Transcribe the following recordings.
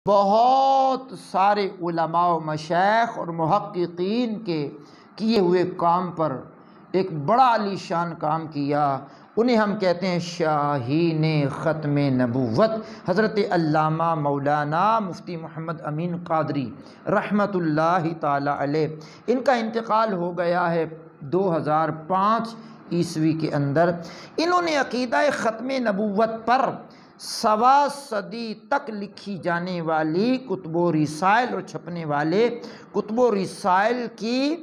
بہت سارے علماء و مشائخ اور محققین کے کیے ہوئے کام پر ایک بڑا عالی شان کام کیا، انہیں ہم کہتے ہیں شاہین ختم نبوت حضرت علامہ مولانا مفتی محمد امین قادری رحمۃ اللہ تعالی علیہ۔ ان کا انتقال ہو گیا ہے 2005 عیسوی کے اندر۔ انہوں نے عقیدہ ختم نبوت پر 1.25 صدی تک لکھی جانے والی کتب و رسائل اور چھپنے والے کتب و رسائل کی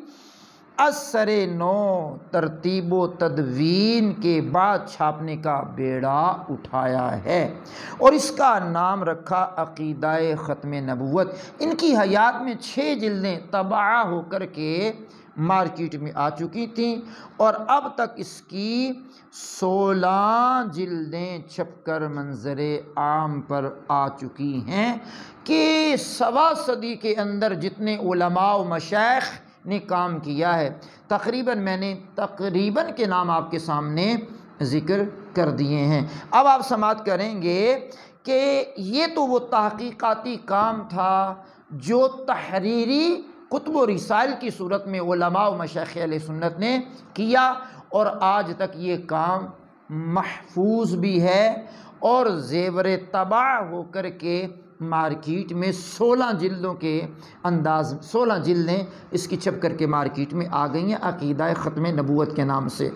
اثر نو ترتیب و تدوین کے بعد چھاپنے کا بیڑا اٹھایا ہے اور اس کا نام رکھا عقیدہ ختم نبوت۔ ان کی حیات میں 6 جلدیں طبع ہو کر کے مارکیٹ میں آ چکی تھیں اور اب تک اس کی 16 جلدیں چھپ کر منظر عام پر آ چکی ہیں کہ 1.25 صدی کے اندر جتنے علماء و مشائخ نے کام کیا ہے، میں نے تقریباً کے نام آپ کے سامنے ذکر کر دیے ہیں۔ اب آپ سماعت کریں گے کہ یہ تو وہ تحقیقاتی کام تھا جو تحریری کتب و رسائل کی صورت میں علماء و مشائخ اہل سنت نے کیا، اور آج تک یہ کام محفوظ بھی ہے اور زیور طبع ہو کر کے مارکیٹ میں 16 جلدوں کے 16 جلدیں اس کی چھپ کر کے مارکیٹ میں آ گئی ہیں عقیدہ ختم نبوت کے نام سے۔